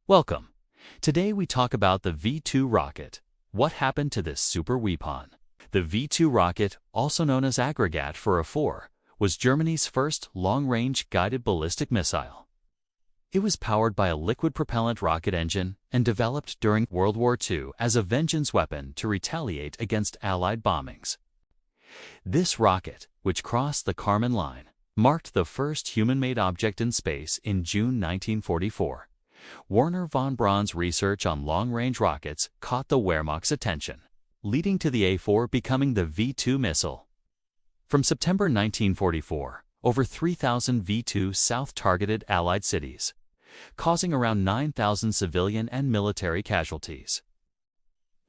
Welcome. Today we talk about the V-2 rocket. What happened to this superweapon? The V-2 rocket, also known as Aggregat for A4, was Germany's first long-range guided ballistic missile. It was powered by a liquid-propellant rocket engine and developed during World War II as a vengeance weapon to retaliate against Allied bombings. This rocket, which crossed the Kármán line, marked the first human-made object in space in June 1944. Wernher von Braun's research on long-range rockets caught the Wehrmacht's attention, leading to the A4 becoming the V-2 missile. From September 1944, over 3,000 V-2 south-targeted Allied cities, causing around 9,000 civilian and military casualties.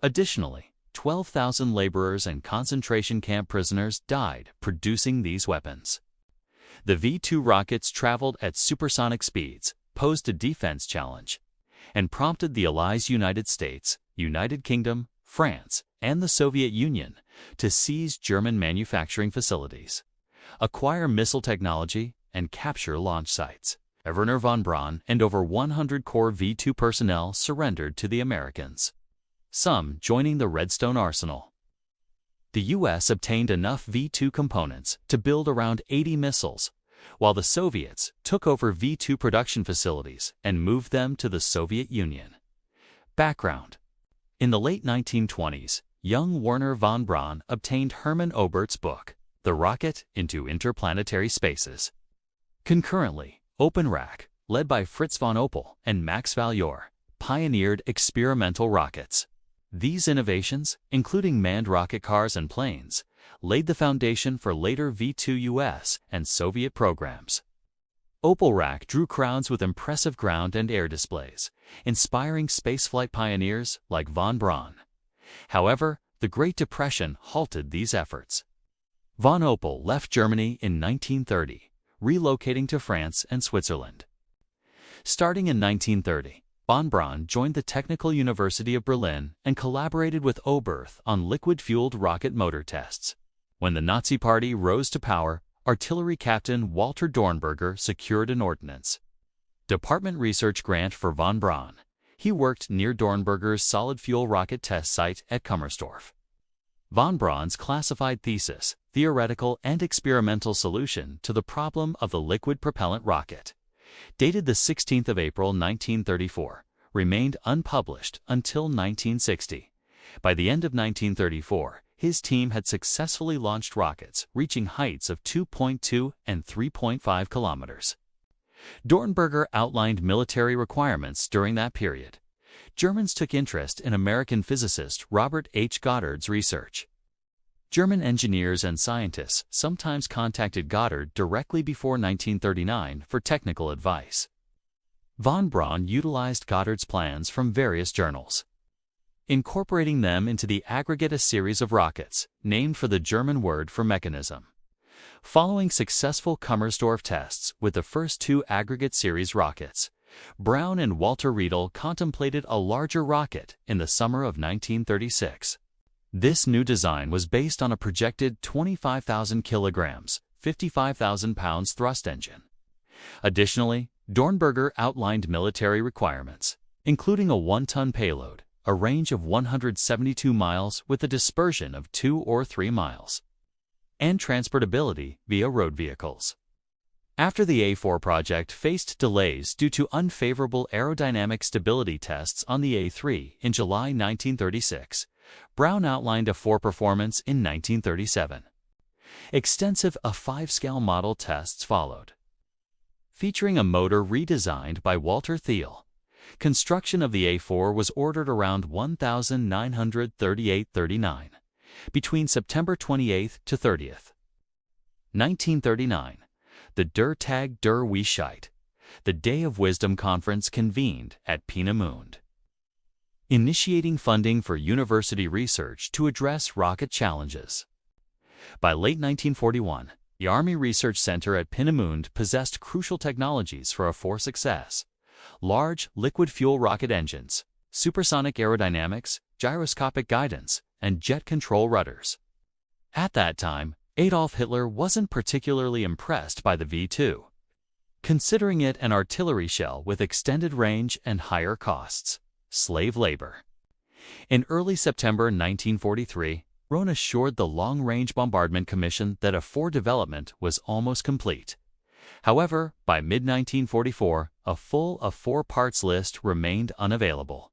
Additionally, 12,000 laborers and concentration camp prisoners died producing these weapons. The V-2 rockets traveled at supersonic speeds, posed a defense challenge, and prompted the Allies' United States, United Kingdom, France, and the Soviet Union to seize German manufacturing facilities, acquire missile technology, and capture launch sites. Wernher von Braun and over 100 core V-2 personnel surrendered to the Americans, some joining the Redstone arsenal. The U.S. obtained enough V-2 components to build around 80 missiles, while the Soviets took over V-2 production facilities and moved them to the Soviet Union. Background: in the late 1920s, young Wernher von Braun obtained Hermann Oberth's book, The Rocket into Interplanetary Spaces. Concurrently, OpenRAC, led by Fritz von Opel and Max Valior, pioneered experimental rockets. These innovations, including manned rocket cars and planes, laid the foundation for later V-2 US and Soviet programs. OpenRAC drew crowds with impressive ground and air displays, inspiring spaceflight pioneers like von Braun. However, the Great Depression halted these efforts. Von Opel left Germany in 1930, relocating to France and Switzerland. Starting in 1930, von Braun joined the Technical University of Berlin and collaborated with Oberth on liquid-fueled rocket motor tests. When the Nazi Party rose to power, artillery captain Walter Dornberger secured an ordnance department research grant for von Braun. He worked near Dornberger's solid-fuel rocket test site at Kummersdorf. Von Braun's classified thesis, theoretical and experimental solution to the problem of the liquid-propellant rocket, dated the 16th of April 1934, remained unpublished until 1960. By the end of 1934, his team had successfully launched rockets reaching heights of 2.2 and 3.5 kilometers. Dornberger outlined military requirements during that period. Germans took interest in American physicist Robert H. Goddard's research. German engineers and scientists sometimes contacted Goddard directly before 1939 for technical advice. Von Braun utilized Goddard's plans from various journals, incorporating them into the Aggregat, a series of rockets, named for the German word for mechanism. Following successful Kummersdorf tests with the first two Aggregat series rockets, Braun and Walter Riedel contemplated a larger rocket in the summer of 1936. This new design was based on a projected 25,000 kilograms, 55,000 pounds thrust engine. Additionally, Dornberger outlined military requirements, including a 1-ton payload, a range of 172 miles with a dispersion of 2 or 3 miles, and transportability via road vehicles. After the A4 project faced delays due to unfavorable aerodynamic stability tests on the A3 in July 1936, Braun outlined A4 performance in 1937. Extensive A5 scale model tests followed, featuring a motor redesigned by Walter Thiel. Construction of the A4 was ordered around 1938-39, between September 28th to 30th. 1939, the Der Tag der Weisheit, the Day of Wisdom conference convened at Peenemünde, initiating funding for university research to address rocket challenges. By late 1941, the Army Research Center at Peenemünde possessed crucial technologies for A4 success: large liquid-fuel rocket engines, supersonic aerodynamics, gyroscopic guidance, and jet control rudders. At that time, Adolf Hitler wasn't particularly impressed by the V-2. considering it an artillery shell with extended range and higher costs. Slave labor. In early September 1943, Braun assured the Long-Range Bombardment Commission that a A4 development was almost complete. However, by mid-1944, a full A4 parts list remained unavailable.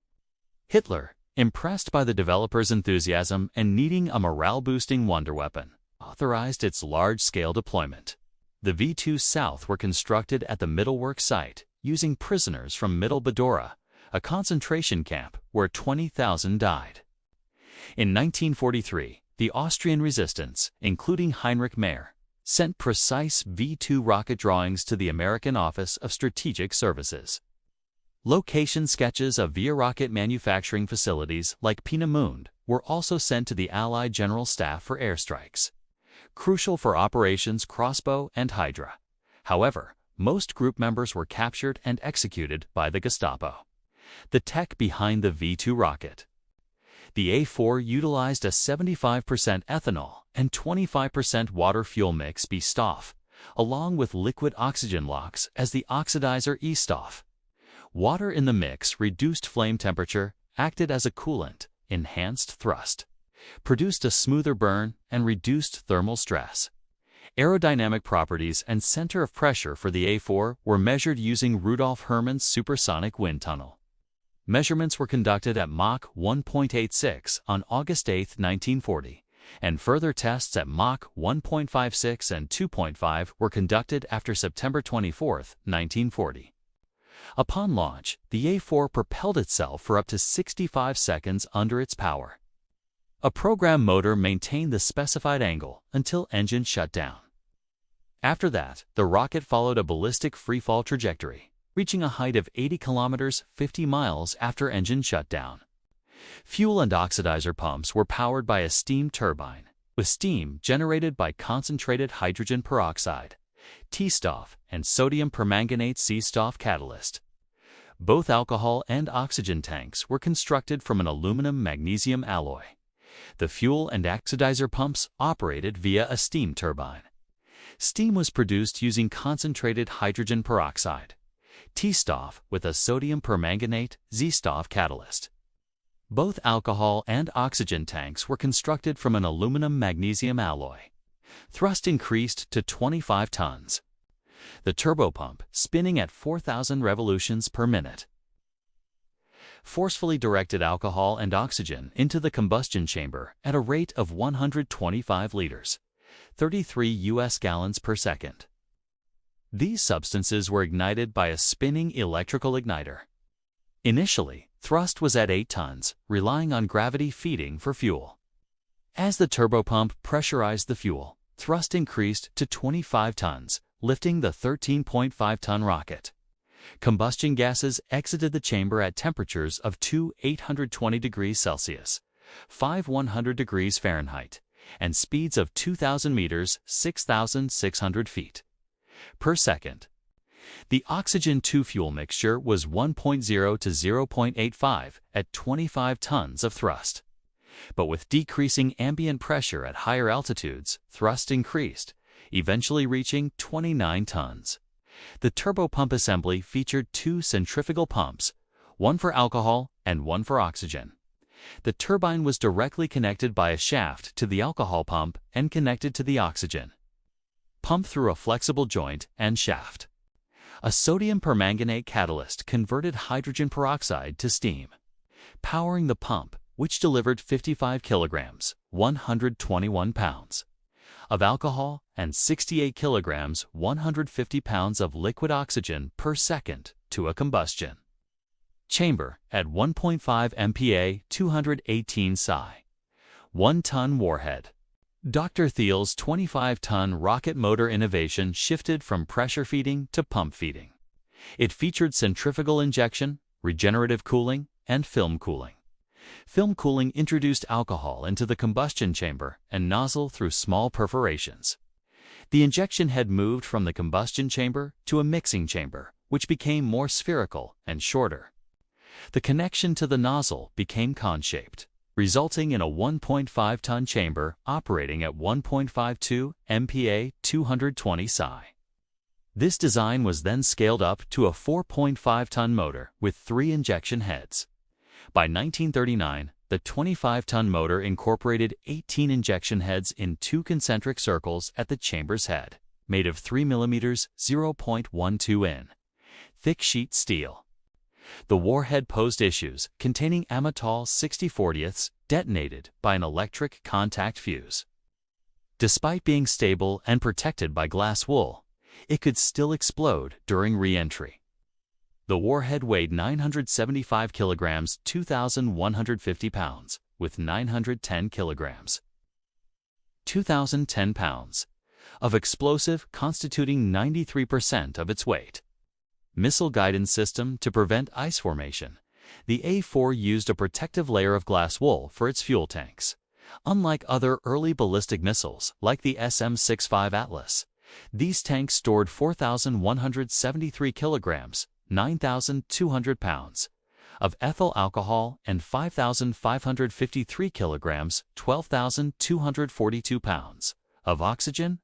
Hitler, impressed by the developers' enthusiasm and needing a morale-boosting wonder weapon, authorized its large-scale deployment. The V-2 South were constructed at the Mittelwerk site, using prisoners from Mittelbadura, a concentration camp where 20,000 died. In 1943, the Austrian resistance, including Heinrich Maier, sent precise V-2 rocket drawings to the American Office of Strategic Services. Location sketches of VIA rocket manufacturing facilities like Peenemünde were also sent to the Allied General Staff for airstrikes, crucial for Operations Crossbow and Hydra. However, most group members were captured and executed by the Gestapo. The tech behind the V-2 rocket. The A4 utilized a 75% ethanol and 25% water fuel mix B-Stoff, along with liquid oxygen LOX as the oxidizer E-Stoff. Water in the mix reduced flame temperature, acted as a coolant, enhanced thrust, produced a smoother burn, and reduced thermal stress. Aerodynamic properties and center of pressure for the A4 were measured using Rudolf Hermann's supersonic wind tunnel. Measurements were conducted at Mach 1.86 on August 8, 1940, and further tests at Mach 1.56 and 2.5 were conducted after September 24, 1940. Upon launch, the A4 propelled itself for up to 65 seconds under its power. A program motor maintained the specified angle until engine shut down. After that, the rocket followed a ballistic freefall trajectory, reaching a height of 80 kilometers 50 miles after engine shutdown. Fuel and oxidizer pumps were powered by a steam turbine, with steam generated by concentrated hydrogen peroxide, T-Stoff, and sodium permanganate C-Stoff catalyst. Both alcohol and oxygen tanks were constructed from an aluminum-magnesium alloy. The fuel and oxidizer pumps operated via a steam turbine. Steam was produced using concentrated hydrogen peroxide, T-Stoff with a sodium permanganate Z-Stoff catalyst. Both alcohol and oxygen tanks were constructed from an aluminum-magnesium alloy. Thrust increased to 25 tons. The turbopump spinning at 4,000 revolutions per minute. Forcefully directed alcohol and oxygen into the combustion chamber at a rate of 125 liters, 33 US gallons per second. These substances were ignited by a spinning electrical igniter. Initially, thrust was at 8 tons, relying on gravity feeding for fuel. As the turbopump pressurized the fuel, thrust increased to 25 tons, lifting the 13.5-ton rocket. Combustion gases exited the chamber at temperatures of 820 degrees Celsius, 100 degrees Fahrenheit, and speeds of 2,000 meters, 6,600 feet per second. The oxygen-2 fuel mixture was 1.0 to 0.85 at 25 tons of thrust. But with decreasing ambient pressure at higher altitudes, thrust increased, eventually reaching 29 tons. The turbopump assembly featured 2 centrifugal pumps, one for alcohol and one for oxygen. The turbine was directly connected by a shaft to the alcohol pump and connected to the oxygen pump through a flexible joint and shaft. A sodium permanganate catalyst converted hydrogen peroxide to steam, powering the pump, which delivered 55 kilograms, 121 pounds, of alcohol and 68 kilograms, 150 pounds of liquid oxygen per second to a combustion chamber at 1.5 MPa, 218 psi, 1-ton warhead. Dr. Thiel's 25-ton rocket motor innovation shifted from pressure feeding to pump feeding. It featured centrifugal injection, regenerative cooling, and film cooling. Film cooling introduced alcohol into the combustion chamber and nozzle through small perforations. The injection head moved from the combustion chamber to a mixing chamber, which became more spherical and shorter. The connection to the nozzle became cone-shaped, resulting in a 1.5-ton chamber operating at 1.52 MPa, 220 psi. This design was then scaled up to a 4.5-ton motor with 3 injection heads. By 1939, the 25-ton motor incorporated 18 injection heads in 2 concentric circles at the chamber's head, made of 3 mm (0.12 in) thick sheet steel. The warhead posed issues containing amatol 60/40 detonated by an electric contact fuse. Despite being stable and protected by glass wool, it could still explode during re-entry. The warhead weighed 975 kilograms, 2,150 pounds, with 910 kilograms, 2,010 pounds, of explosive constituting 93% of its weight. Missile guidance system to prevent ice formation. The A-4 used a protective layer of glass wool for its fuel tanks. Unlike other early ballistic missiles like the SM-65 Atlas, these tanks stored 4,173 kilograms, 9,200 pounds, of ethyl alcohol and 5,553 kilograms, 12,242 pounds, of oxygen.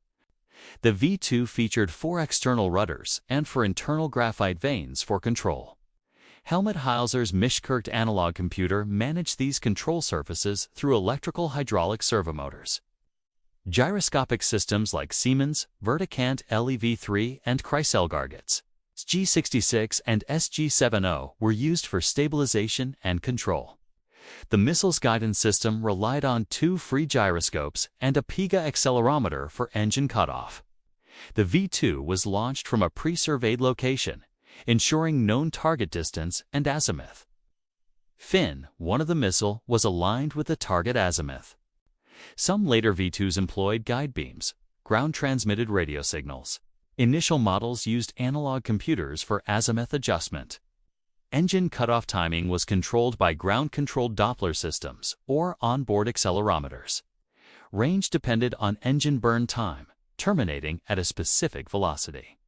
The V-2 featured 4 external rudders and 4 internal graphite vanes for control. Helmut Heilser's Mischkert analog computer managed these control surfaces through electrical hydraulic servomotors. Gyroscopic systems like Siemens, Verticant LEV-3 and Kreiselgargets, G66 and SG70 were used for stabilization and control. The missile's guidance system relied on 2 free gyroscopes and a Piga accelerometer for engine cutoff. The V-2 was launched from a pre-surveyed location, ensuring known target distance and azimuth. Fin 1 of the missile was aligned with the target azimuth. Some later V-2s employed guide beams, ground-transmitted radio signals. Initial models used analog computers for azimuth adjustment. Engine cutoff timing was controlled by ground-controlled Doppler systems or onboard accelerometers. Range depended on engine burn time, terminating at a specific velocity.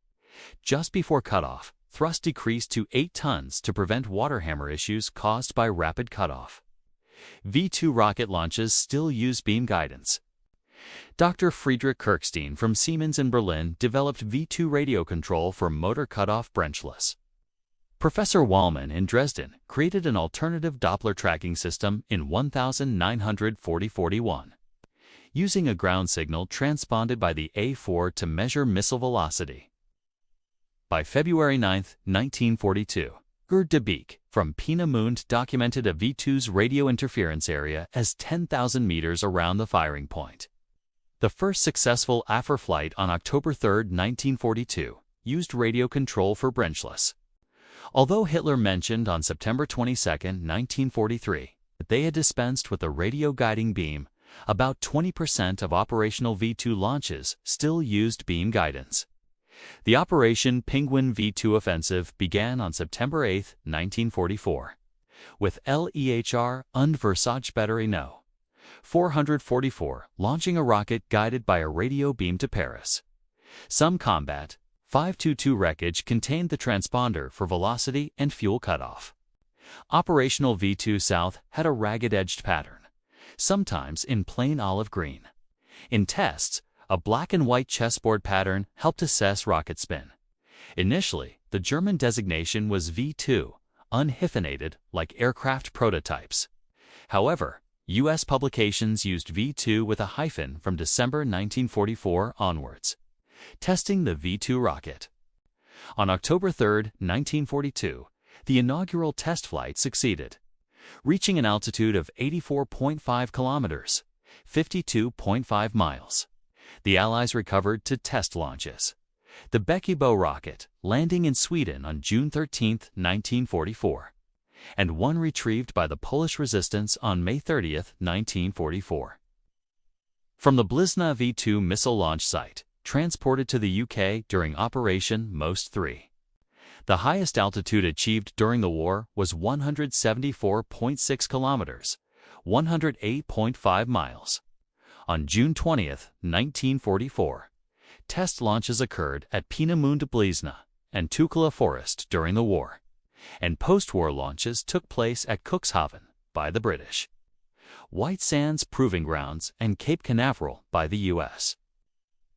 Just before cutoff, thrust decreased to 8 tons to prevent water hammer issues caused by rapid cutoff. V-2 rocket launches still use beam guidance. Dr. Friedrich Kirchstein from Siemens in Berlin developed V-2 radio control for motor cutoff branchless. Professor Wallmann in Dresden created an alternative Doppler tracking system in 1940-41, using a ground signal transponded by the A-4 to measure missile velocity. By February 9, 1942, Gerd de Beek from Peenemünde documented a V-2's radio interference area as 10,000 meters around the firing point. The first successful AFIR flight on October 3, 1942, used radio control for branchless. Although Hitler mentioned on September 22, 1943, that they had dispensed with a radio guiding beam, about 20% of operational V-2 launches still used beam guidance. The Operation Penguin V-2 offensive began on September 8, 1944, with LEHR und Versuchsbatterie No. 444 launching a rocket guided by a radio beam to Paris. Some combat 522 wreckage contained the transponder for velocity and fuel cutoff. Operational V-2 South had a ragged-edged pattern, sometimes in plain olive green. In tests, a black and white chessboard pattern helped assess rocket spin. Initially, the German designation was V-2, unhyphenated like aircraft prototypes. However, U.S. publications used V-2 with a hyphen from December 1944 onwards, testing the V-2 rocket. On October 3, 1942, the inaugural test flight succeeded, reaching an altitude of 84.5 kilometers, 52.5 miles. The Allies recovered to test launches. The Beckebo rocket, landing in Sweden on June 13, 1944, and one retrieved by the Polish resistance on May 30, 1944. From the Blizna V-2 missile launch site, transported to the UK during Operation Most 3. The highest altitude achieved during the war was 174.6 kilometers, 108.5 miles. On June 20, 1944, test launches occurred at Peenemünde Blizna and Tukela Forest during the war, and post-war launches took place at Cuxhaven by the British, White Sands Proving Grounds and Cape Canaveral by the U.S.,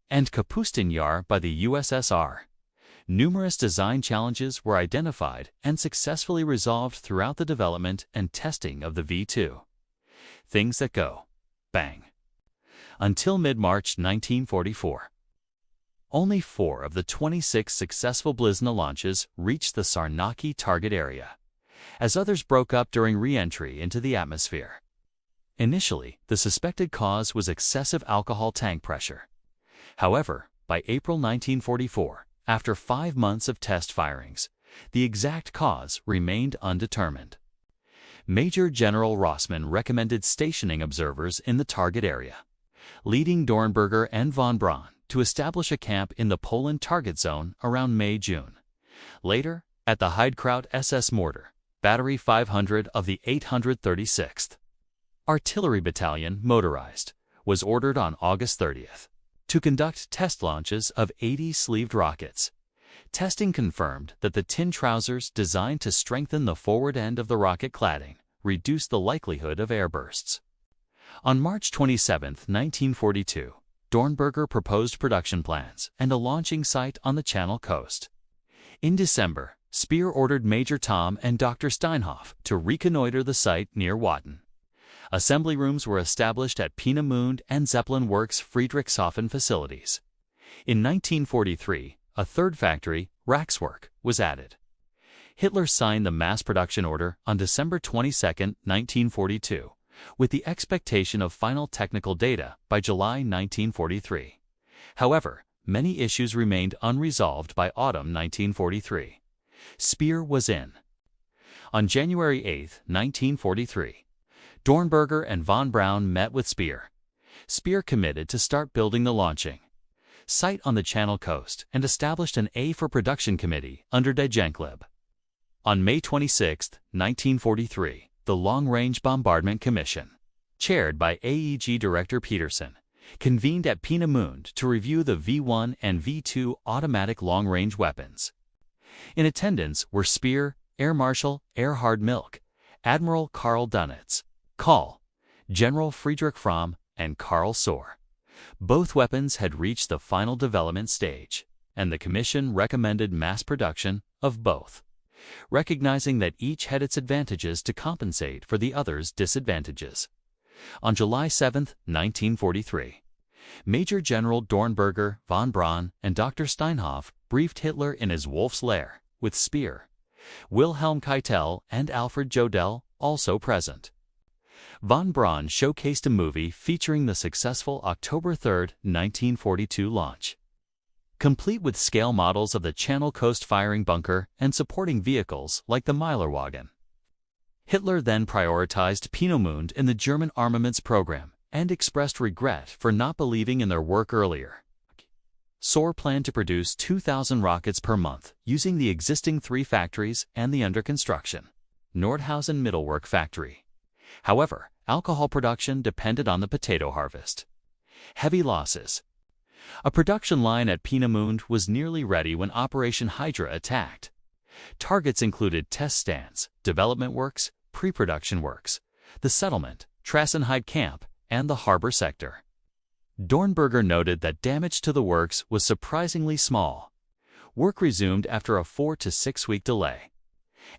and Kapustin Yar by the USSR. Numerous design challenges were identified and successfully resolved throughout the development and testing of the V-2. Things that go bang. Until mid-March 1944. Only 4 of the 26 successful Blizna launches reached the Sarnaki target area, as others broke up during re-entry into the atmosphere. Initially, the suspected cause was excessive alcohol tank pressure. However, by April 1944, after 5 months of test firings, the exact cause remained undetermined. Major General Rossmann recommended stationing observers in the target area, leading Dornberger and von Braun to establish a camp in the Poland target zone around May-June. Later, at the Heidekraut SS Mortar, Battery 500 of the 836th Artillery Battalion Motorized, was ordered on August 30th to conduct test launches of 80 sleeved rockets. Testing confirmed that the tin trousers designed to strengthen the forward end of the rocket cladding reduced the likelihood of airbursts. On March 27, 1942, Dornberger proposed production plans and a launching site on the Channel coast. In December, Speer ordered Major Tom and Dr. Steinhoff to reconnoiter the site near Watten. Assembly rooms were established at Peenemünde and Zeppelin Works Friedrichshafen facilities. In 1943, a third factory, Raxwerk, was added. Hitler signed the mass production order on December 22, 1942, with the expectation of final technical data by July 1943. However, many issues remained unresolved by autumn 1943. Speer was in. On January 8, 1943, Dornberger and von Braun met with Speer. Speer committed to start building the launching site on the Channel coast and established an A for Production Committee under De Jenkleb. On May 26, 1943, the Long-Range Bombardment Commission, chaired by AEG Director Peterson, convened at Peenemünde to review the V-1 and V-2 automatic long-range weapons. In attendance were Speer, Air Marshal Erhard Milch, Admiral Karl Dönitz, Kahl, General Friedrich Fromm, and Karl Sohr. Both weapons had reached the final development stage, and the Commission recommended mass production of both, recognizing that each had its advantages to compensate for the other's disadvantages. On July 7, 1943, Major General Dornberger, von Braun, and Dr. Steinhoff briefed Hitler in his Wolf's Lair, with Speer, Wilhelm Keitel, and Alfred Jodl also present. Von Braun showcased a movie featuring the successful October 3, 1942 launch, complete with scale models of the Channel Coast firing bunker and supporting vehicles like the Meilerwagen. Hitler then prioritized Peenemünde in the German armaments program and expressed regret for not believing in their work earlier. Sohr planned to produce 2,000 rockets per month using the existing 3 factories and the under construction Nordhausen Mittelwerk factory. However, alcohol production depended on the potato harvest. Heavy losses. A production line at Peenemünde was nearly ready when Operation Hydra attacked. Targets included test stands, development works, pre-production works, the settlement, Trassenheide camp, and the harbor sector. Dornberger noted that damage to the works was surprisingly small. Work resumed after a 4 to 6 week delay,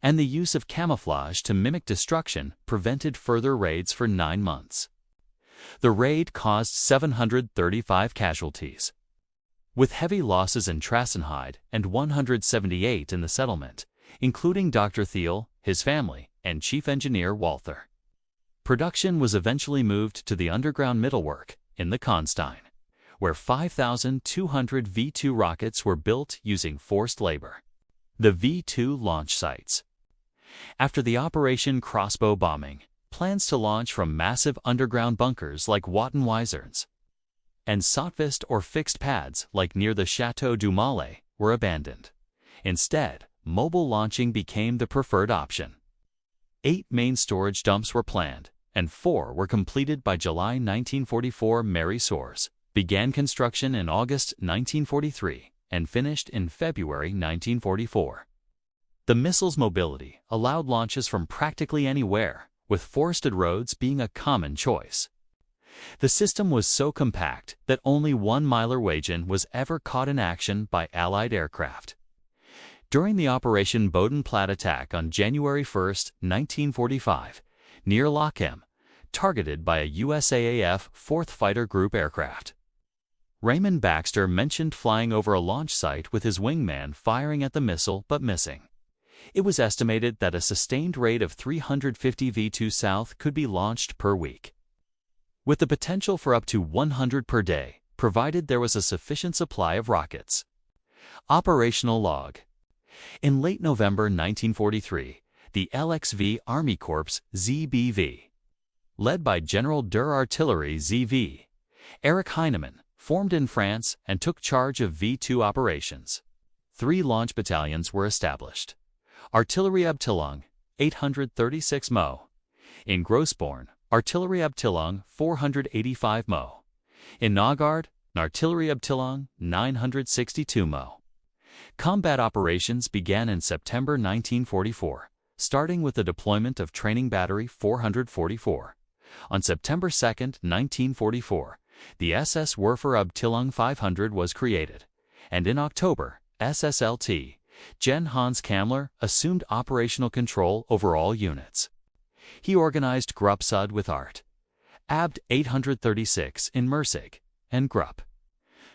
and the use of camouflage to mimic destruction prevented further raids for 9 months. The raid caused 735 casualties, with heavy losses in Trassenheide and 178 in the settlement, including Dr. Thiel, his family, and Chief Engineer Walther. Production was eventually moved to the underground Mittelwerk in the Konstein, where 5,200 V-2 rockets were built using forced labor. The V-2 launch sites. After the Operation Crossbow bombing, plans to launch from massive underground bunkers like Wattenweisers and Sottvist or fixed pads like near the Chateau du Malet were abandoned. Instead, mobile launching became the preferred option. 8 main storage dumps were planned, and 4 were completed by July 1944. Mary Sohrs began construction in August 1943 and finished in February 1944. The missile's mobility allowed launches from practically anywhere, with forested roads being a common choice. The system was so compact that only 1 Meilerwagen was ever caught in action by Allied aircraft. During the Operation Bodenplatte attack on January 1, 1945, near Lochem, targeted by a USAAF 4th Fighter Group aircraft. Raymond Baxter mentioned flying over a launch site with his wingman firing at the missile but missing. It was estimated that a sustained rate of 350 V-2 South could be launched per week, with the potential for up to 100 per day, provided there was a sufficient supply of rockets. Operational log. In late November 1943, the LXV Army Corps ZBV, led by General der Artillerie ZV, Erich Heinemann, formed in France and took charge of V-2 operations. 3 launch battalions were established. Artillerieabteilung, 836 Mo. In Grossborn, Artillerieabteilung, 485 Mo. In Naugaard, Artillerieabteilung, 962 Mo. Combat operations began in September 1944, starting with the deployment of Training Battery 444. On September 2, 1944, the SS Werferabteilung 500 was created, and in October, SSLT, Gen Hans Kammler, assumed operational control over all units. He organized Gruppsud with Art. Abt 836 in Mersig, and Grupp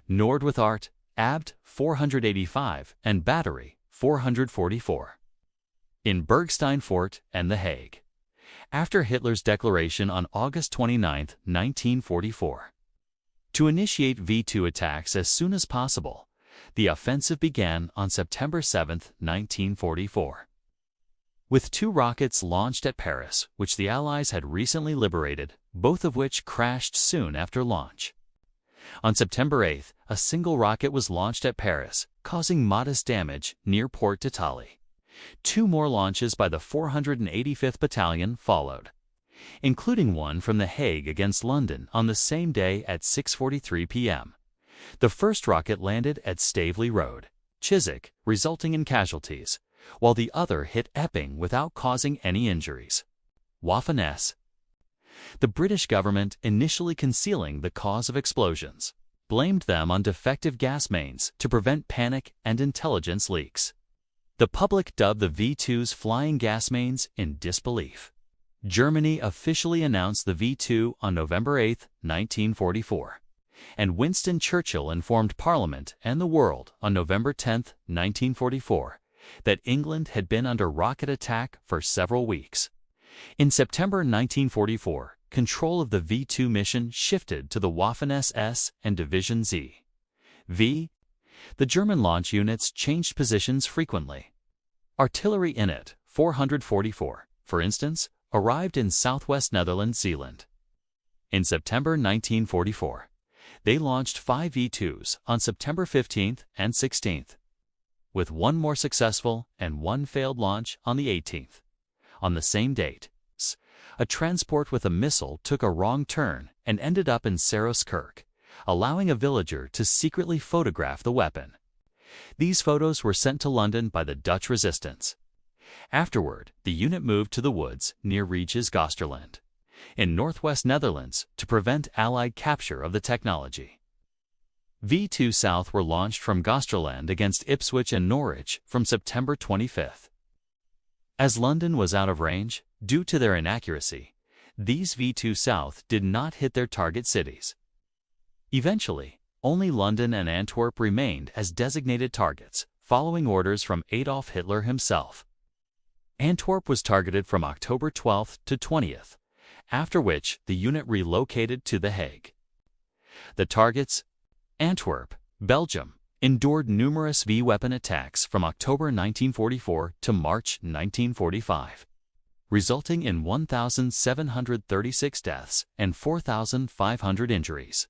Nord with Art, Abt 485, and Battery 444. In Bergstein Fort and The Hague. After Hitler's declaration on August 29, 1944, to initiate V-2 attacks as soon as possible, the offensive began on September 7, 1944. With 2 rockets launched at Paris, which the Allies had recently liberated, both of which crashed soon after launch. On September 8, a single rocket was launched at Paris, causing modest damage near Port d'Italie. 2 more launches by the 485th Battalion followed, including one from The Hague against London on the same day at 6:43 p.m. The first rocket landed at Staveley Road, Chiswick, resulting in casualties, while the other hit Epping without causing any injuries. Waffen-S. The British government, initially concealing the cause of explosions, blamed them on defective gas mains to prevent panic and intelligence leaks. The public dubbed the V-2's flying gas mains in disbelief. Germany officially announced the V-2 on November 8, 1944, and Winston Churchill informed Parliament and the world on November 10, 1944, that England had been under rocket attack for several weeks. In September 1944, control of the V-2 mission shifted to the Waffen-SS and Division Z. V. The German launch units changed positions frequently. Artillery Unit 444, for instance, arrived in southwest Netherlands, Zealand. In September 1944, they launched 5 V-2s on September 15th and 16th, with 1 more successful and 1 failed launch on the 18th. On the same date, a transport with a missile took a wrong turn and ended up in Saros-Kirk, allowing a villager to secretly photograph the weapon. These photos were sent to London by the Dutch resistance. Afterward, the unit moved to the woods near Regis Gosterland, in northwest Netherlands, to prevent Allied capture of the technology. V-2 South were launched from Gosterland against Ipswich and Norwich from September 25th. As London was out of range, due to their inaccuracy, these V-2 South did not hit their target cities. Eventually, only London and Antwerp remained as designated targets, following orders from Adolf Hitler himself. Antwerp was targeted from October 12th to 20th, after which the unit relocated to The Hague. The targets, Antwerp, Belgium, endured numerous V-weapon attacks from October 1944 to March 1945, resulting in 1,736 deaths and 4,500 injuries.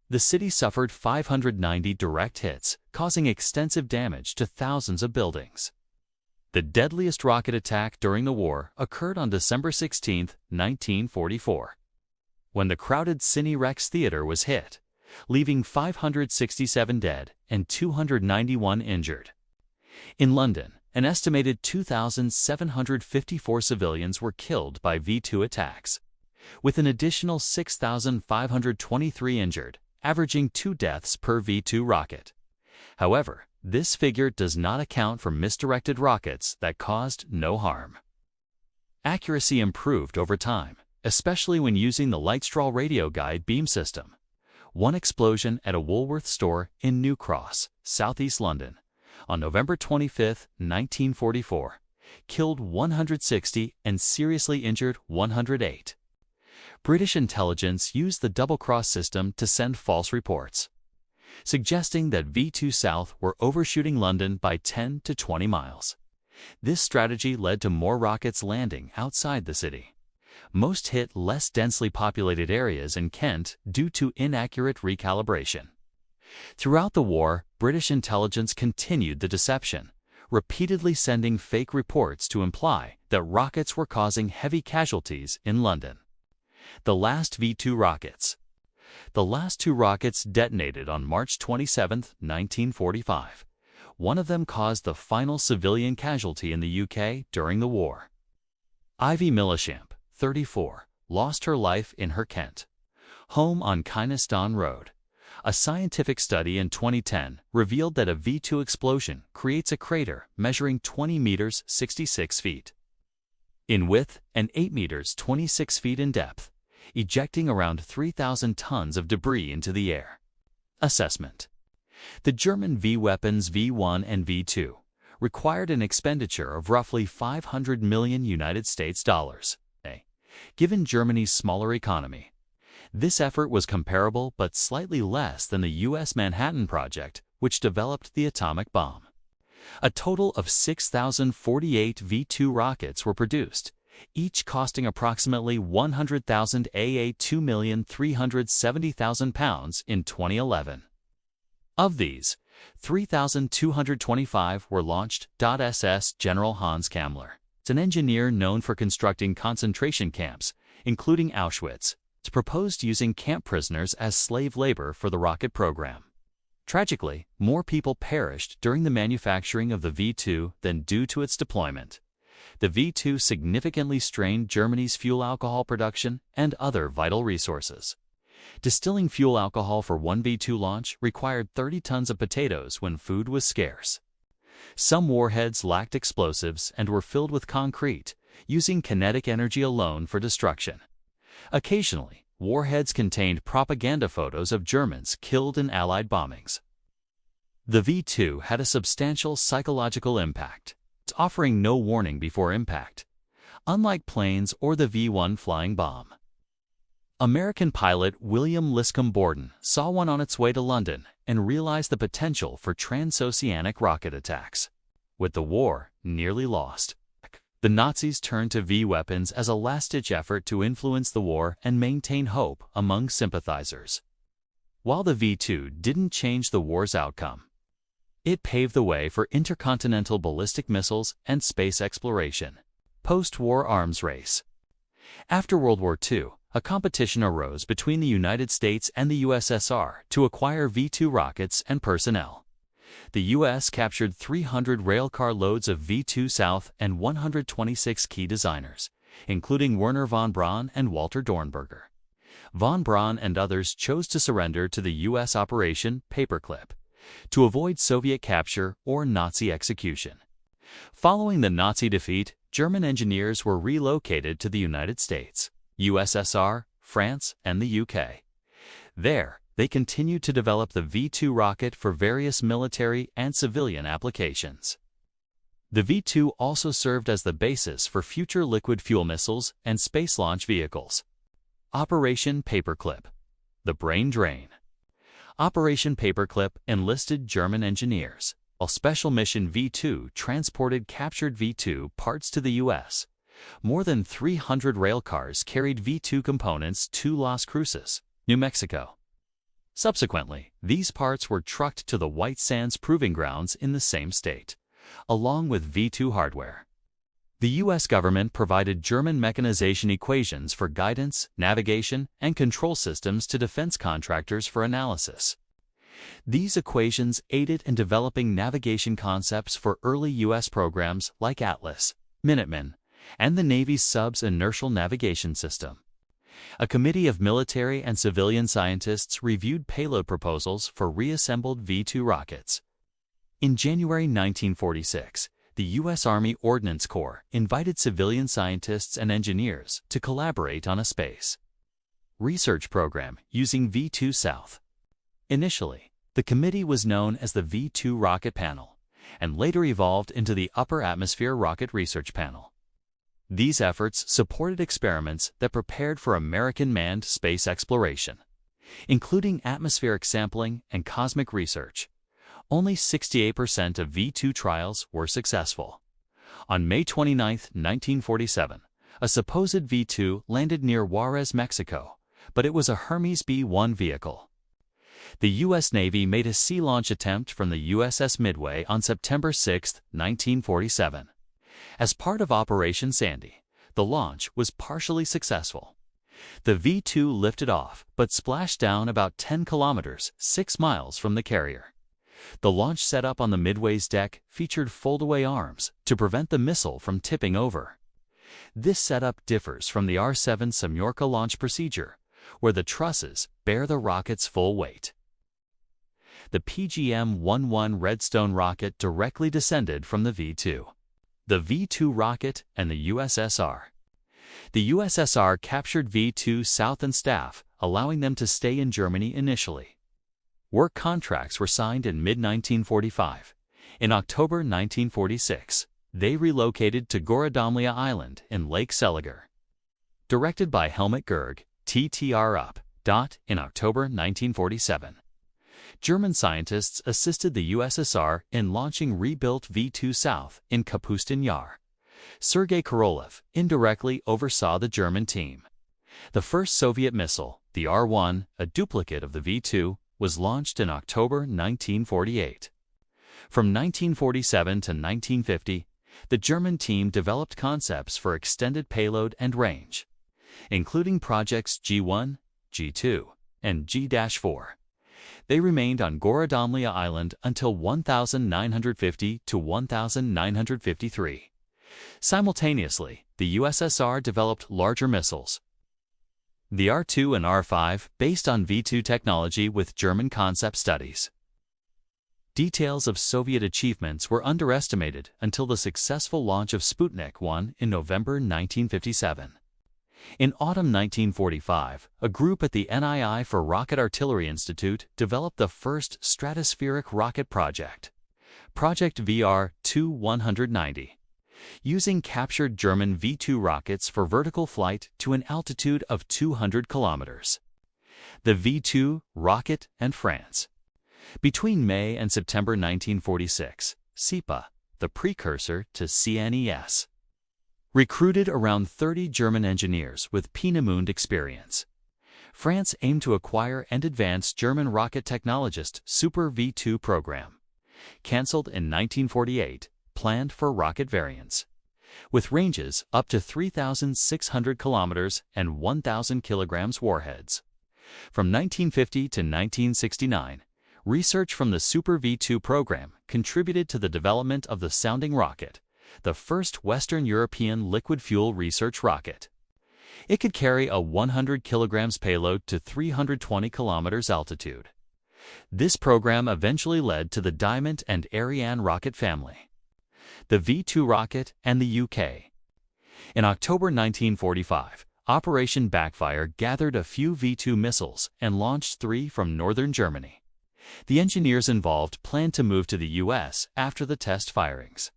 The city suffered 590 direct hits, causing extensive damage to thousands of buildings. The deadliest rocket attack during the war occurred on December 16, 1944, when the crowded Cine Rex Theater was hit, leaving 567 dead and 291 injured. In London, an estimated 2,754 civilians were killed by V-2 attacks, with an additional 6,523 injured, averaging 2 deaths per V-2 rocket. However, this figure does not account for misdirected rockets that caused no harm. Accuracy improved over time, especially when using the Lightstrahl radio guide beam system. One explosion at a Woolworth store in New Cross, southeast London, on November 25, 1944, killed 160 and seriously injured 108. British intelligence used the double-cross system to send false reports, suggesting that V-2 South were overshooting London by 10 to 20 miles. This strategy led to more rockets landing outside the city. Most hit less densely populated areas in Kent due to inaccurate recalibration. Throughout the war, British intelligence continued the deception, repeatedly sending fake reports to imply that rockets were causing heavy casualties in London. The last V-2 rockets. The last two rockets detonated on March 27, 1945. One of them caused the final civilian casualty in the UK during the war. Ivy Millichamp, 34, lost her life in her Kent home on Kynaston Road. A scientific study in 2010 revealed that a V-2 explosion creates a crater measuring 20 meters 66 feet in width and 8 meters 26 feet in depth, ejecting around 3,000 tons of debris into the air. Assessment. The German V-weapons V-1 and V-2 required an expenditure of roughly 500 million United States dollars. Given Germany's smaller economy, this effort was comparable but slightly less than the U.S. Manhattan Project, which developed the atomic bomb. A total of 6,048 V-2 rockets were produced, each costing approximately 100,000 AA, 2,370,000 pounds in 2011. Of these, 3,225 were launched. SS General Hans Kammler, an engineer known for constructing concentration camps, including Auschwitz, proposed using camp prisoners as slave labor for the rocket program. Tragically, more people perished during the manufacturing of the V-2 than due to its deployment. The V-2 significantly strained Germany's fuel alcohol production and other vital resources. Distilling fuel alcohol for one V-2 launch required 30 tons of potatoes when food was scarce. Some warheads lacked explosives and were filled with concrete, using kinetic energy alone for destruction. Occasionally, warheads contained propaganda photos of Germans killed in Allied bombings. The V-2 had a substantial psychological impact, offering no warning before impact, unlike planes or the V-1 flying bomb. American pilot William Liscombe Borden saw one on its way to London and realized the potential for transoceanic rocket attacks. With the war nearly lost, the Nazis turned to V-weapons as a last-ditch effort to influence the war and maintain hope among sympathizers. While the V-2 didn't change the war's outcome, it paved the way for intercontinental ballistic missiles and space exploration. Post-war arms race. After World War II, a competition arose between the United States and the USSR to acquire V-2 rockets and personnel. The U.S. captured 300 railcar loads of V-2 South and 126 key designers, including Wernher von Braun and Walter Dornberger. Von Braun and others chose to surrender to the U.S. Operation Paperclip to avoid Soviet capture or Nazi execution. Following the Nazi defeat, German engineers were relocated to the United States, USSR, France, and the UK. There, they continued to develop the V-2 rocket for various military and civilian applications. The V-2 also served as the basis for future liquid fuel missiles and space launch vehicles. Operation Paperclip. The brain drain. Operation Paperclip enlisted German engineers, while Special Mission V-2 transported captured V-2 parts to the U.S. More than 300 railcars carried V-2 components to Las Cruces, New Mexico. Subsequently, these parts were trucked to the White Sands Proving Grounds in the same state, along with V-2 hardware. The U.S. government provided German mechanization equations for guidance, navigation, and control systems to defense contractors for analysis. These equations aided in developing navigation concepts for early U.S. programs like Atlas, Minuteman, and the Navy's SUBS inertial navigation system. A committee of military and civilian scientists reviewed payload proposals for reassembled V-2 rockets. In January 1946, the U.S. Army Ordnance Corps invited civilian scientists and engineers to collaborate on a space research program using V-2 South. Initially, the committee was known as the V-2 Rocket Panel, and later evolved into the Upper Atmosphere Rocket Research Panel. These efforts supported experiments that prepared for American manned space exploration, including atmospheric sampling and cosmic research. Only 68% of V-2 trials were successful. On May 29, 1947, a supposed V-2 landed near Juarez, Mexico, but it was a Hermes B-1 vehicle. The U.S. Navy made a sea launch attempt from the USS Midway on September 6, 1947. As part of Operation Sandy, the launch was partially successful. The V-2 lifted off but splashed down about 10 kilometers, 6 miles from the carrier. The launch setup on the Midway's deck featured fold-away arms to prevent the missile from tipping over. This setup differs from the R-7 Semyorka launch procedure, where the trusses bear the rocket's full weight. The PGM-11 Redstone rocket directly descended from the V-2. The V-2 rocket and the USSR. The USSR captured V-2 South and staff, allowing them to stay in Germany initially. Work contracts were signed in mid-1945. In October 1946, they relocated to Gorodomlya Island in Lake Seliger. Directed by Helmut Gerg, TTR Up. In October 1947. German scientists assisted the USSR in launching rebuilt V-2 South in Kapustin Yar. Sergei Korolev indirectly oversaw the German team. The first Soviet missile, the R-1, a duplicate of the V-2, was launched in October 1948. From 1947 to 1950, the German team developed concepts for extended payload and range, including projects G1, G2, and G-4. They remained on Gorodomlya Island until 1950 to 1953. Simultaneously, the USSR developed larger missiles, the R-2 and R-5, based on V-2 technology with German concept studies. Details of Soviet achievements were underestimated until the successful launch of Sputnik 1 in November 1957. In autumn 1945, a group at the NII for Rocket Artillery Institute developed the first stratospheric rocket project, Project VR-2-190. Using captured German V-2 rockets for vertical flight to an altitude of 200 kilometers. The V-2 rocket and France. Between May and September 1946, SIPA, the precursor to CNES, recruited around 30 German engineers with Peenemünde experience. France aimed to acquire and advance German rocket technologist Super V-2 program. Cancelled in 1948. Planned for rocket variants, with ranges up to 3,600 kilometers and 1,000 kilograms warheads. From 1950 to 1969, research from the Super V-2 program contributed to the development of the sounding rocket, the first Western European liquid fuel research rocket. It could carry a 100 kilograms payload to 320 kilometers altitude. This program eventually led to the Diamond and Ariane rocket family, the V-2 rocket, and the UK. In October 1945, Operation Backfire gathered a few V-2 missiles and launched 3 from northern Germany. The engineers involved planned to move to the US after the test firings.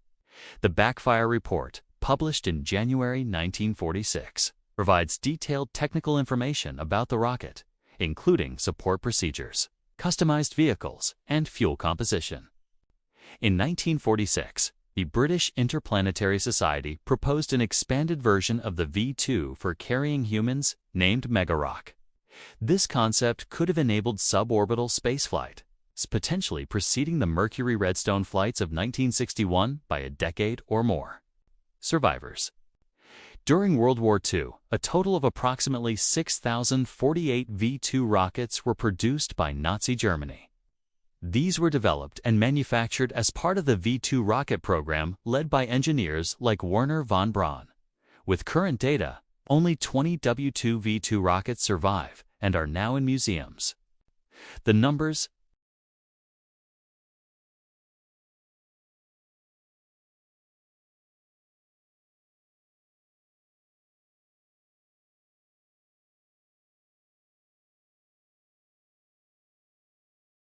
The Backfire report, published in January 1946, provides detailed technical information about the rocket, including support procedures, customized vehicles, and fuel composition. In 1946, the British Interplanetary Society proposed an expanded version of the V-2 for carrying humans, named Megarock. This concept could have enabled suborbital spaceflight, potentially preceding the Mercury Redstone flights of 1961 by a decade or more. Survivors. During World War II, a total of approximately 6,048 V-2 rockets were produced by Nazi Germany. These were developed and manufactured as part of the V-2 rocket program led by engineers like Wernher von Braun. With current data, only 20 W-2 V-2 rockets survive and are now in museums. The numbers,